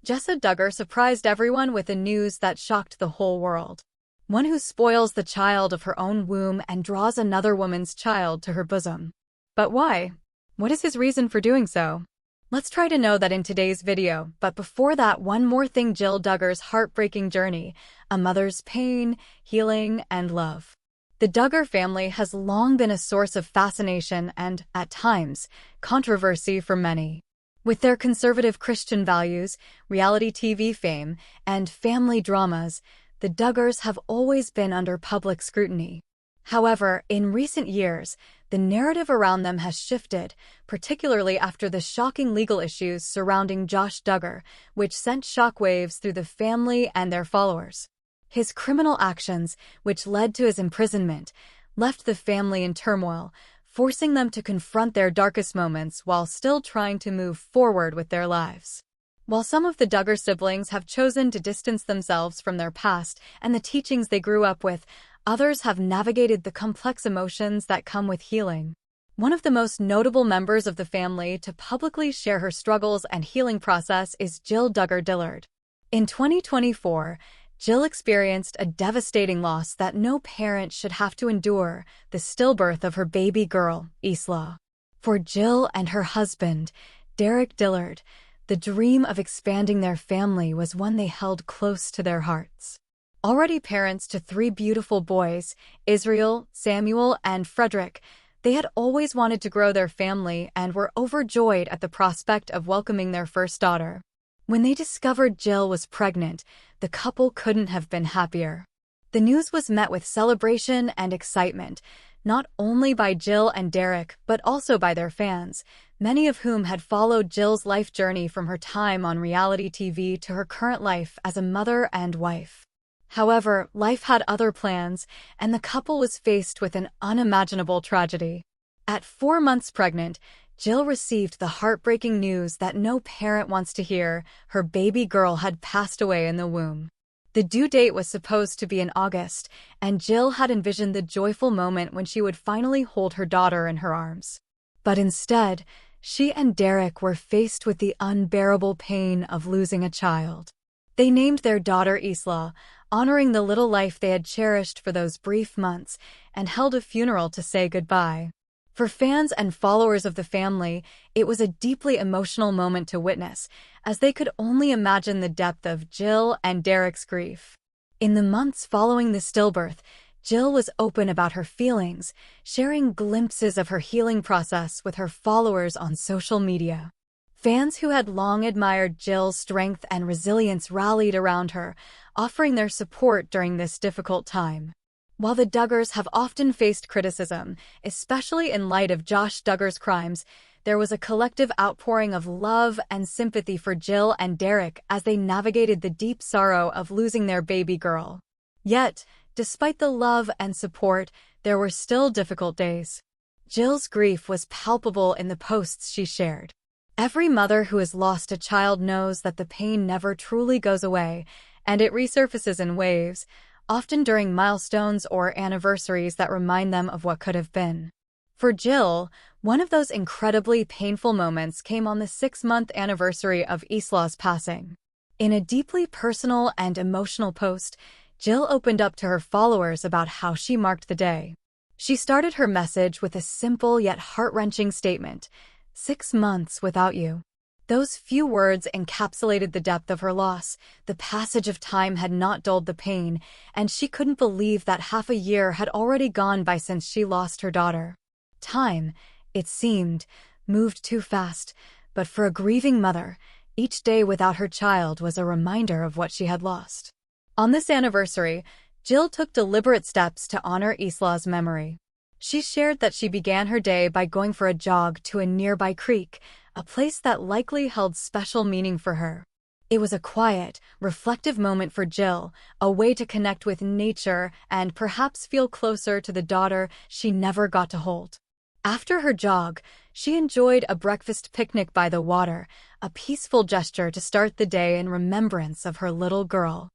Jessa Duggar surprised everyone with a news that shocked the whole world. One who spoils the child of her own womb and draws another woman's child to her bosom. But why? What is his reason for doing so? Let's try to know that in today's video, but before that, one more thing: Jessa Duggar's heartbreaking journey, a mother's pain, healing, and love. The Duggar family has long been a source of fascination and, at times, controversy for many. With their conservative Christian values, reality TV fame, and family dramas, the Duggars have always been under public scrutiny. However, in recent years, the narrative around them has shifted, particularly after the shocking legal issues surrounding Josh Duggar, which sent shockwaves through the family and their followers. His criminal actions, which led to his imprisonment, left the family in turmoil, forcing them to confront their darkest moments while still trying to move forward with their lives. While some of the Duggar siblings have chosen to distance themselves from their past and the teachings they grew up with, others have navigated the complex emotions that come with healing. One of the most notable members of the family to publicly share her struggles and healing process is Jessa Duggar. In 2024, Jill experienced a devastating loss that no parent should have to endure: the stillbirth of her baby girl, Isla. For Jill and her husband, Derek Dillard, the dream of expanding their family was one they held close to their hearts. Already parents to 3 beautiful boys, Israel, Samuel, and Frederick, they had always wanted to grow their family and were overjoyed at the prospect of welcoming their first daughter. When they discovered Jill was pregnant, the couple couldn't have been happier. The news was met with celebration and excitement, not only by Jill and Derek, but also by their fans, many of whom had followed Jill's life journey from her time on reality TV to her current life as a mother and wife. However, life had other plans, and the couple was faced with an unimaginable tragedy. At 4 months pregnant, Jill received the heartbreaking news that no parent wants to hear: her baby girl had passed away in the womb. The due date was supposed to be in August, and Jill had envisioned the joyful moment when she would finally hold her daughter in her arms. But instead, she and Derek were faced with the unbearable pain of losing a child. They named their daughter Isla, honoring the little life they had cherished for those brief months, and held a funeral to say goodbye. For fans and followers of the family, it was a deeply emotional moment to witness, as they could only imagine the depth of Jill and Derek's grief. In the months following the stillbirth, Jill was open about her feelings, sharing glimpses of her healing process with her followers on social media. Fans who had long admired Jill's strength and resilience rallied around her, offering their support during this difficult time. While the Duggars have often faced criticism, especially in light of Josh Duggar's crimes, there was a collective outpouring of love and sympathy for Jill and Derek as they navigated the deep sorrow of losing their baby girl. Yet, despite the love and support, there were still difficult days. Jill's grief was palpable in the posts she shared. Every mother who has lost a child knows that the pain never truly goes away, and it resurfaces in waves, often during milestones or anniversaries that remind them of what could have been. For Jill, one of those incredibly painful moments came on the 6-month anniversary of Isla's passing. In a deeply personal and emotional post, Jill opened up to her followers about how she marked the day. She started her message with a simple yet heart-wrenching statement: "6 months without you." Those few words encapsulated the depth of her loss. The passage of time had not dulled the pain, and she couldn't believe that half a year had already gone by since she lost her daughter. Time, it seemed, moved too fast, but for a grieving mother, each day without her child was a reminder of what she had lost. On this anniversary, Jill took deliberate steps to honor Isla's memory. She shared that she began her day by going for a jog to a nearby creek, a place that likely held special meaning for her. It was a quiet, reflective moment for Jill, a way to connect with nature and perhaps feel closer to the daughter she never got to hold. After her jog, she enjoyed a breakfast picnic by the water, a peaceful gesture to start the day in remembrance of her little girl.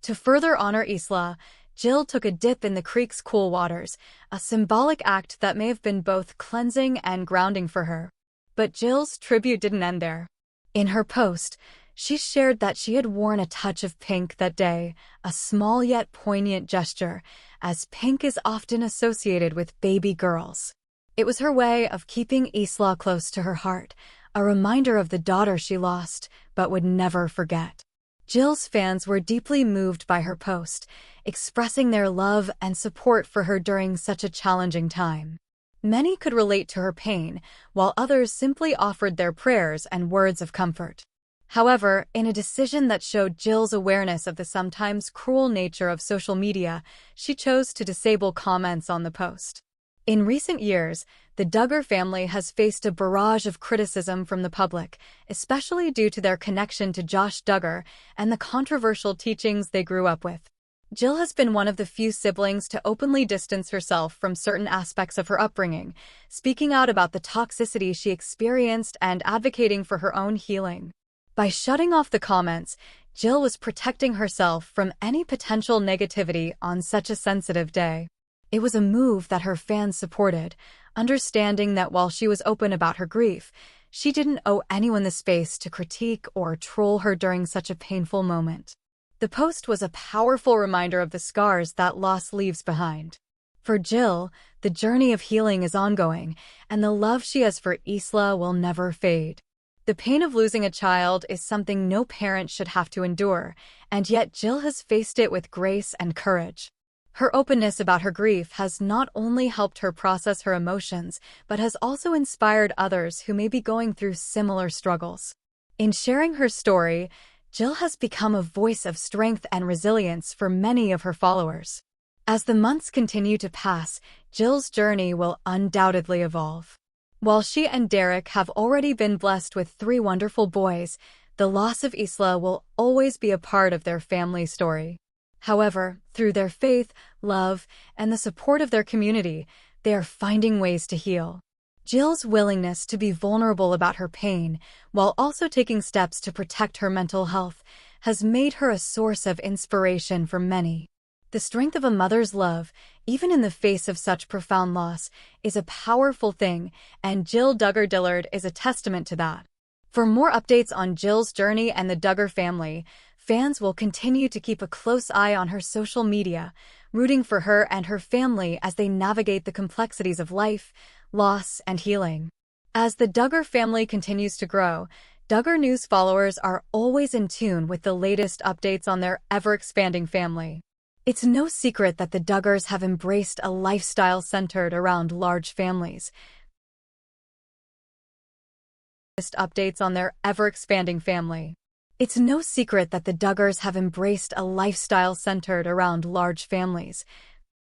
To further honor Isla, Jill took a dip in the creek's cool waters, a symbolic act that may have been both cleansing and grounding for her. But Jill's tribute didn't end there. In her post, She shared that she had worn a touch of pink that day, a small yet poignant gesture, as pink is often associated with baby girls. It was her way of keeping Isla close to her heart, a reminder of the daughter she lost but would never forget. Jill's fans were deeply moved by her post, expressing their love and support for her during such a challenging time. Many could relate to her pain, while others simply offered their prayers and words of comfort. However, in a decision that showed Jill's awareness of the sometimes cruel nature of social media, she chose to disable comments on the post. In recent years, the Duggar family has faced a barrage of criticism from the public, especially due to their connection to Josh Duggar and the controversial teachings they grew up with. Jill has been one of the few siblings to openly distance herself from certain aspects of her upbringing, speaking out about the toxicity she experienced and advocating for her own healing. By shutting off the comments, Jill was protecting herself from any potential negativity on such a sensitive day. It was a move that her fans supported, understanding that while she was open about her grief, she didn't owe anyone the space to critique or troll her during such a painful moment. The post was a powerful reminder of the scars that loss leaves behind. For Jill, the journey of healing is ongoing, and the love she has for Isla will never fade. The pain of losing a child is something no parent should have to endure, and yet Jill has faced it with grace and courage. Her openness about her grief has not only helped her process her emotions, but has also inspired others who may be going through similar struggles. In sharing her story, Jill has become a voice of strength and resilience for many of her followers. As the months continue to pass, Jill's journey will undoubtedly evolve. While she and Derek have already been blessed with 3 wonderful boys, the loss of Isla will always be a part of their family story. However, through their faith, love, and the support of their community, they are finding ways to heal. Jill's willingness to be vulnerable about her pain, while also taking steps to protect her mental health, has made her a source of inspiration for many. The strength of a mother's love, even in the face of such profound loss, is a powerful thing, and Jill Duggar Dillard is a testament to that. For more updates on Jill's journey and the Duggar family, fans will continue to keep a close eye on her social media, rooting for her and her family as they navigate the complexities of life, loss, and healing. As the Duggar family continues to grow, Duggar News followers are always in tune with the latest updates on their ever-expanding family. It's no secret that the Duggars have embraced a lifestyle centered around large families. Updates on their ever-expanding family. It's no secret that the Duggars have embraced a lifestyle centered around large families,